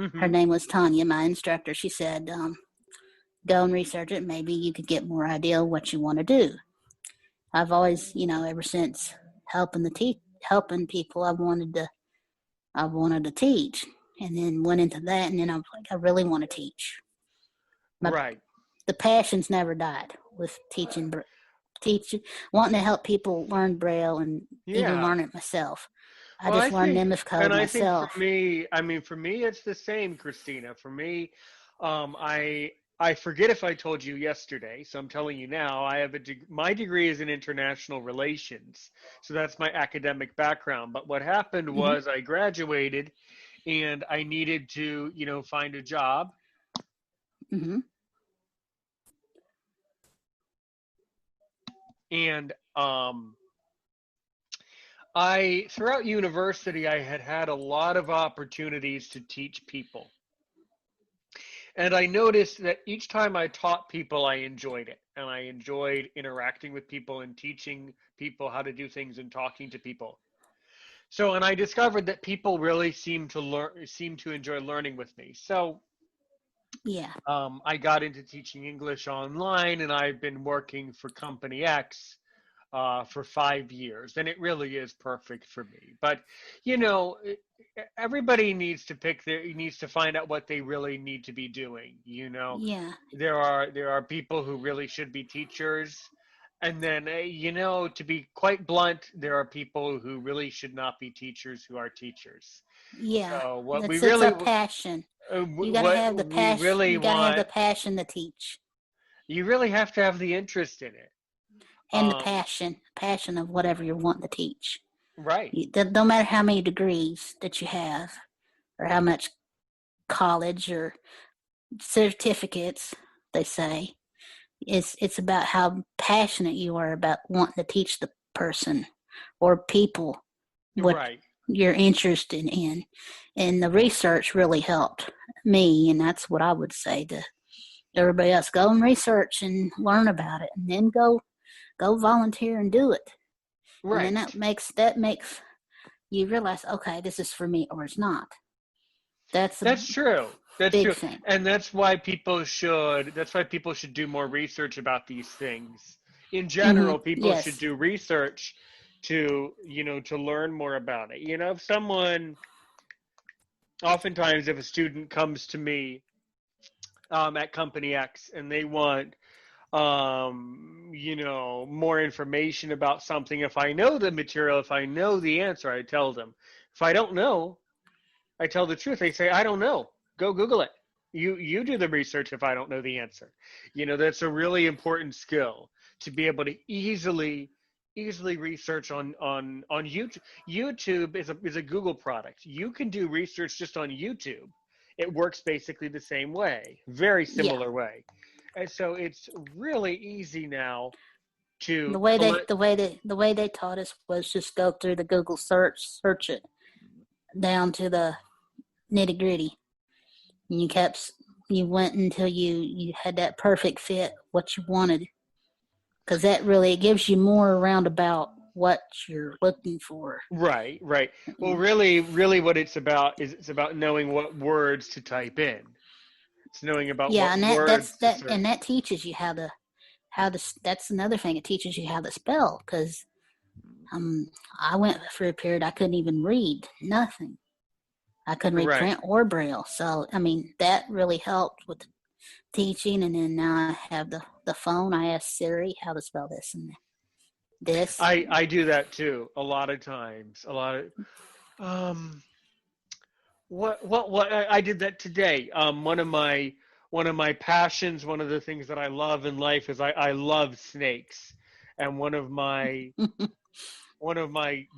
Her Mm-hmm. name was Tanya, my instructor. She said, go and research it. Maybe you could get more idea of what you want to do. I've always, ever since helping people, I wanted to teach, and then went into that, and then I was like, I really want to teach. My Right. The passion's never died with teaching, wanting to help people learn Braille and even Yeah. learn it myself. I Well, just learned Nemeth code I think for myself. me, I mean, for me, it's the same, Christina. For me, um, I I forget if I told you yesterday, so I'm telling you now. I have my degree is in international relations, so that's my academic background. But what happened Hmm. was I graduated, and I needed to, find a job, Hmm. and I throughout university I had a lot of opportunities to teach people. And I noticed that each time I taught people, I enjoyed it. And I enjoyed interacting with people and teaching people how to do things and talking to people. So, and I discovered that people really seem to enjoy learning with me. So, Yeah. I got into teaching English online, and I've been working for Company X for 5 years, and it really is perfect for me. But you know, everybody needs to find out what they really need to be doing. Yeah. There are people who really should be teachers, and then to be quite blunt, there are people who really should not be teachers who are teachers. Yeah. So It's a passion. You got to what have the we passion. really You got to have the want, passion to teach, you really have to have the interest in it. and the Um, passion of whatever you're wanting to teach. right. No matter how many degrees that you have, or how much college or certificates they say, it's about how passionate you are about wanting to teach the person or people what Right. you're interested in. And the research really helped me, and that's what I would say to everybody else: go and research and learn about it, and then go volunteer and do it. And then Right. that makes you realize, okay, this is for me or it's not. That's a That's true. That's big true. thing. And that's why people should do more research about these things. In Hmm. general, people should Yes. do research to learn more about it. If someone oftentimes if a student comes to me at Company X and they want more information about something, if I know the material, if I know the answer, I tell them. If I don't know, I tell the truth. They say, I don't know. Go Google it. You do the research if I don't know the answer. That's a really important skill to be able to easily research on YouTube. YouTube is a Google product. You can do research just on YouTube. It works basically the same way, very Yeah. similar way. And so it's really easy now The to way they collect. the way they the way they taught us was just go through the Google search it down to the nitty gritty. And you went until you had that perfect fit, what you wanted, because that really gives you more around about what you're looking for. Right, right. Well, Yeah. really what it's about is it's about knowing what words to type in. It's knowing about Yeah, what and words to that search. teaches you how to. That's another thing. It teaches you how to spell, because um I went for a period I couldn't even read nothing. I couldn't read Right. print or braille. So I mean that really helped with teaching. And then now I have the phone. I ask Siri how to spell this and this. I do that too a lot of times. A lot of um what I did that today. One of my passions, one of the things that I love in life is I love snakes. And one of my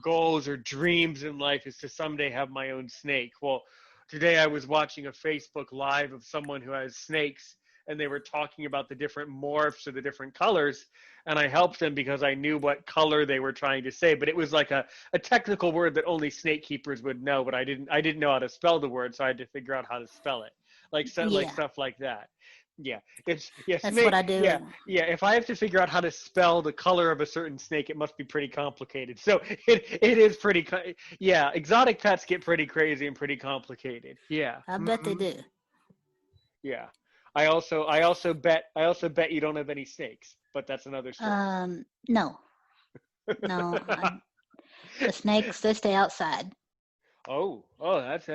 goals or dreams in life is to someday have my own snake. Well, today I was watching a Facebook Live of someone who has snakes, and they were talking about the different morphs or the different colors, and I helped them because I knew what color they were trying to say. But it was like a technical word that only snake keepers would know, but I didn't know how to spell the word, so I had to figure out how to spell it, like Yeah. stuff like that. Yeah, it's yes, That's what I yeah, do. yeah. If I have to figure out how to spell the color of a certain snake, it must be pretty complicated. So it is pretty. Yeah, exotic pets get pretty crazy and pretty complicated. Yeah. I bet they do. Yeah. I also bet you don't have any snakes, but that's another story. No, no. The snakes, they stay outside. Oh, that's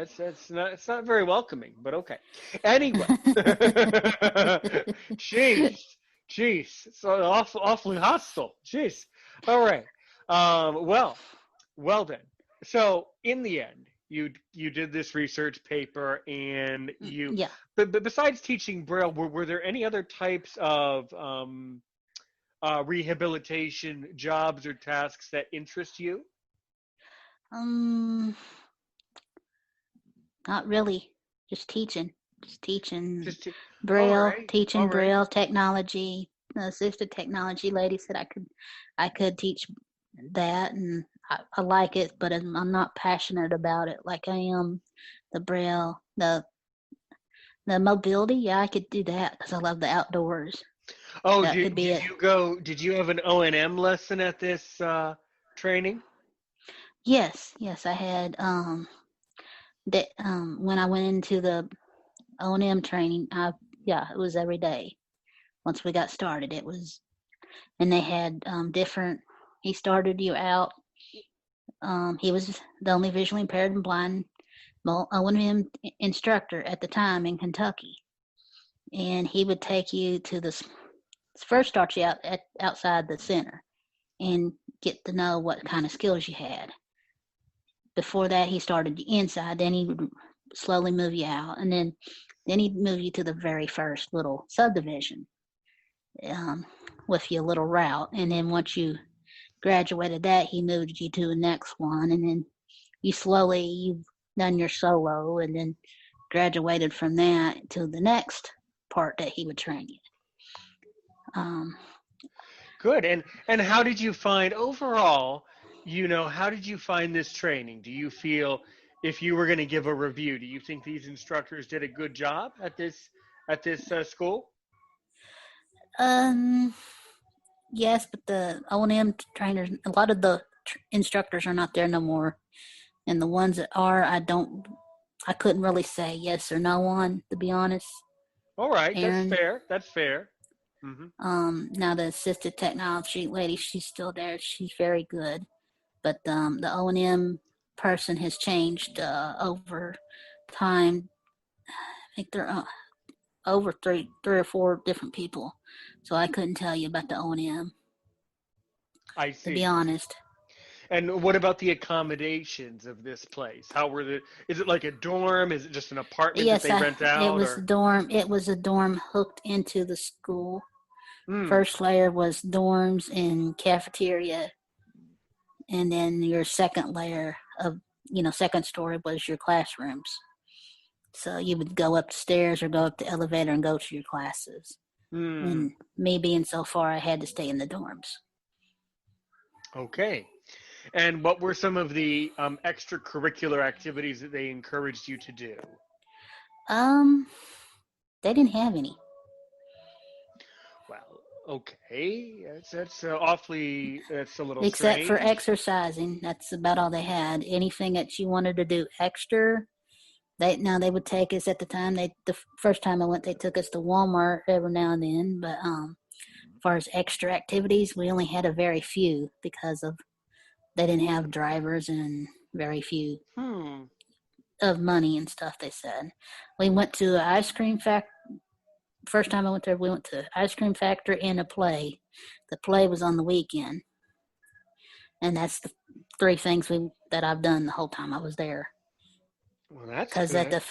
not it's not very welcoming, but okay. Anyway, jeez, jeez, so awfully hostile. Jeez. All right. Well, well then. So in the end, you did this research paper, and Yeah. but besides teaching Braille, were there any other types of rehabilitation jobs or tasks that interest you? Um, Not really. Just teaching. Just teaching Just to, all Braille, right, all teaching right. Braille technology. The assistive technology lady said I could teach that, and I like it, but I'm not passionate about it like I am the Braille, the mobility. Yeah, I could do that because I love the outdoors. Oh, That could be did it. you go? Did you have an O&M lesson at this training? Yes, yes, I had that when I went into the O&M training. Yeah, it was every day. Once we got started, it was, and they had different. He started you out. He was the only visually impaired and blind O&M instructor at the time in Kentucky, and he would take you to the first start you out outside the center and get to know what kind of skills you had. Before that, he started you inside. Then he would slowly move you out, and then he'd move you to the very first little subdivision um, with your little route. And then once you graduated that, he moved you to the next one. And then you've done your solo and then graduated from that to the next part that he would train you. Um, Good. And how did you find overall? How did you find this training? Do you feel, if you were going to give a review, do you think these instructors did a good job at this school? um, yes, but the O&M trainers, a lot of the instructors are not there no more. And the ones that are, I couldn't really say yes or no on, to be honest, All right, that's Aaron. fair. That's fair. Hmm. Now the assistive technology lady, she's still there. She's very good, but the O&M person has changed over time. I think they're over three or four different people, so I couldn't tell you about the O&M, I to be see. honest. And what about the accommodations of this place? Is it like a dorm? Is it just an apartment that Yes, they rent it out, was a or? dorm. It was a dorm hooked into the school. Hmm. First layer was dorms and cafeteria, and then your second layer of second story was your classrooms. So you would go up the stairs or go up the elevator and go to your classes. Hmm. And me being so far, I had to stay in the dorms. Okay. And what were some of the extracurricular activities that they encouraged you to do? Um, they didn't have any. Well, okay, that's a little Except for strange. exercising. That's about all they had. Anything that you wanted to do extra, they would take us at the time. The first time I went, they took us to Walmart every now and then. But as far as extra activities, we only had a very few because of they didn't have drivers and very few Hmm. of money and stuff. They said we went to an ice cream factory. First time I went there, we went to ice cream factory and a play. The play was on the weekend, and that's the three things that I've done the whole time I was there. Well, that's Because good.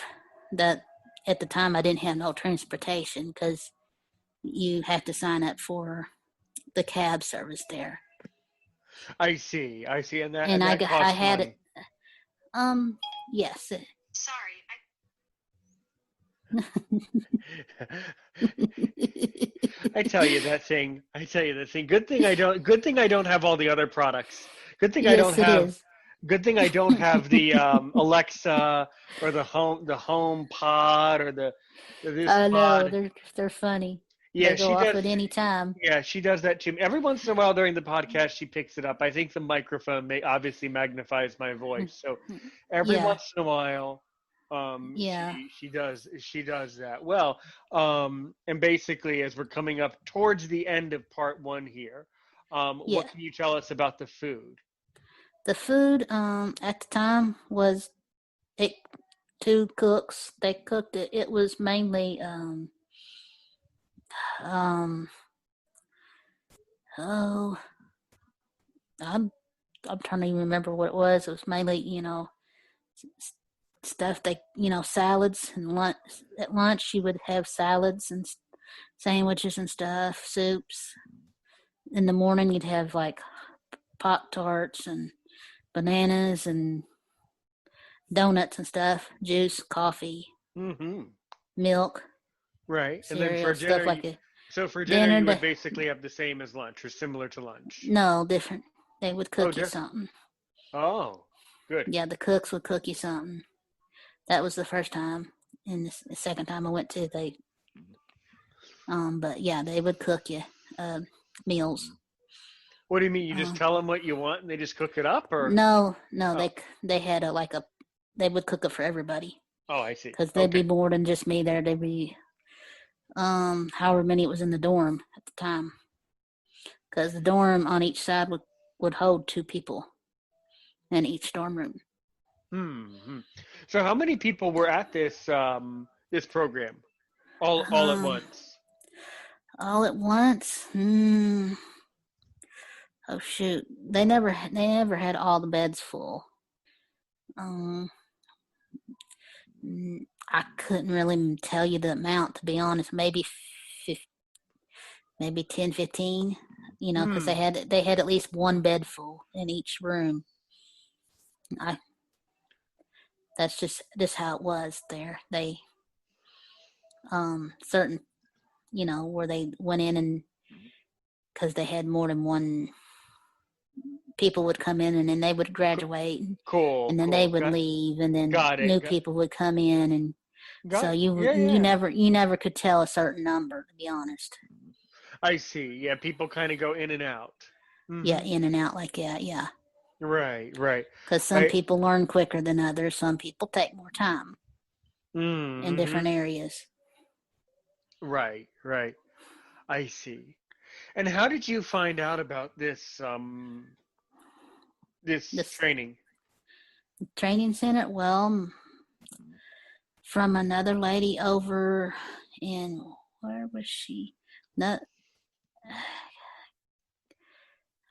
that at the time I didn't have no transportation because you have to sign up for the cab service there, I see. I see, and that and and that I costs had it. money. Yes. Sorry, I tell you that thing. I tell you that thing. Good thing I don't. Good thing I don't have all the other products. Good thing I don't Yes, it have. is. Good thing I don't have the Alexa or the home pod or the this I know pod. they're funny. They Yeah, go she off does. at any time. Yeah, she does that too. Every once in a while during the podcast, she picks it up. I think the microphone obviously magnifies my voice, so every Yeah, once in a while, yeah, she does that. Well, and basically, as we're coming up towards the end of part one here, yeah. what can you tell us about the food? The food at the time was it, two cooks. They cooked it. It was mainly um oh I'm I'm trying to even remember what it was. It was mainly stuff they salads and lunch. At lunch you would have salads and sandwiches and stuff, soups. In the morning you'd have like Pop Tarts and bananas and donuts and stuff, juice, coffee, Mm-hmm. milk, Right, and then cereal, for dinner, stuff like that. so for dinner Dinner, you would basically have the same as lunch or similar to lunch. no, different. They would Oh, cook you different. something. Oh, good. Yeah, the cooks would cook you something. That was the first time. And the second time I went to, but yeah, they would cook you meals. What do you mean? You just Uh, tell them what you want and they just cook it up, or? no, no, Oh, they had they would cook it for everybody oh, I see. because there'd Okay. be more than just me there. There'd be however many it was in the dorm at the time, because the dorm on each side would hold two people in each dorm room. Hmm. So, how many people were at this program all at Um, once? all at once. Oh shoot, they never had all the beds full. Um, I couldn't really tell you the amount, to be honest. Maybe 10, 15. Because Hmm. they had at least one bed full in each room. I That's just how it was there. They certain where they went in, and because they had more than one, people would come in and then they would graduate, Cool. and then they Cool. would leave, and then Got new it. people would come in, and Got so it. you Yeah. you Yeah. never could tell a certain number, to be honest. I see. Yeah. People kind of go in and out. Yeah, Hmm. in and out like that. Yeah, Right. Right. because some I. people learn quicker than others. Some people take more time in Mm-hmm. different areas. Right. Right. I see. And how did you find out about this This training? training center, well, from another lady over in, where was she? No,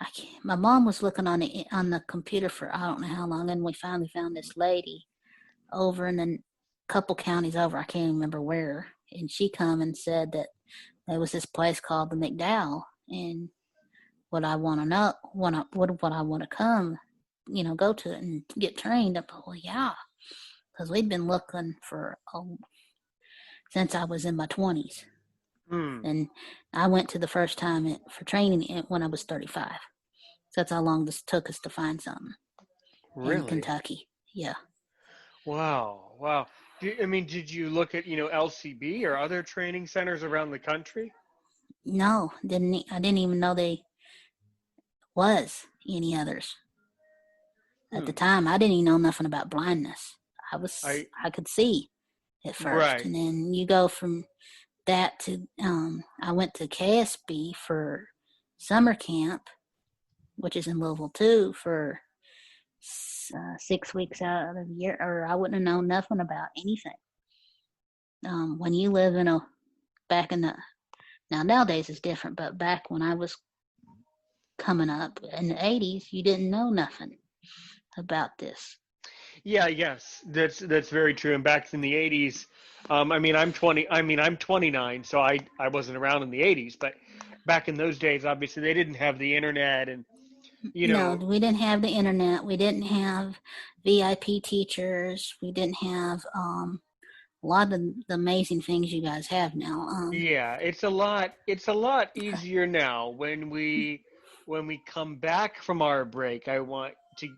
I can't. My mom was looking on the computer for I don't know how long, and we finally found this lady over in a couple counties over. I can't even remember where, and she come and said that there was this place called the McDowell, and what I want to know, what I want to come, go to it and get trained. I thought, well, yeah, because we'd been looking for since I was in my 20s. Hmm. And I went to the first time for training when I was 35. So that's how long this took us to find something in Really? Kentucky. Yeah. Wow. Wow. I mean, did you look at, LCB or other training centers around the country? No, I didn't even know they was any others. At the Hmm. time, I didn't even know nothing about blindness. I I could see at first, right. and then you go from that to I went to KSB for summer camp, which is in Louisville too, for 6 weeks out of the year, or I wouldn't have known nothing about anything. When you live back in the, now nowadays it's different, but back when I was coming up in the 80s, you didn't know nothing about this. Yeah, yes. That's very true. And back in the 80s, I mean, I'm 29, so I wasn't around in the 80s, but back in those days, obviously they didn't have the internet and, you No, know, we didn't have the internet. We didn't have VIP teachers. We didn't have a lot of the amazing things you guys have now. yeah, it's a lot easier now when we come back from our break. I want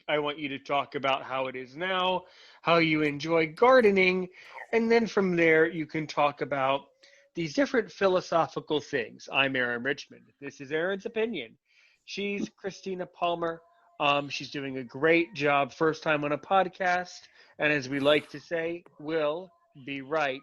I want you to talk about how it is now, how you enjoy gardening, and then from there you can talk about these different philosophical things. I'm Aaron Richmond. This is Aaron's opinion. She's Christina Palmer. She's doing a great job, first time on a podcast, and as we like to say, will be right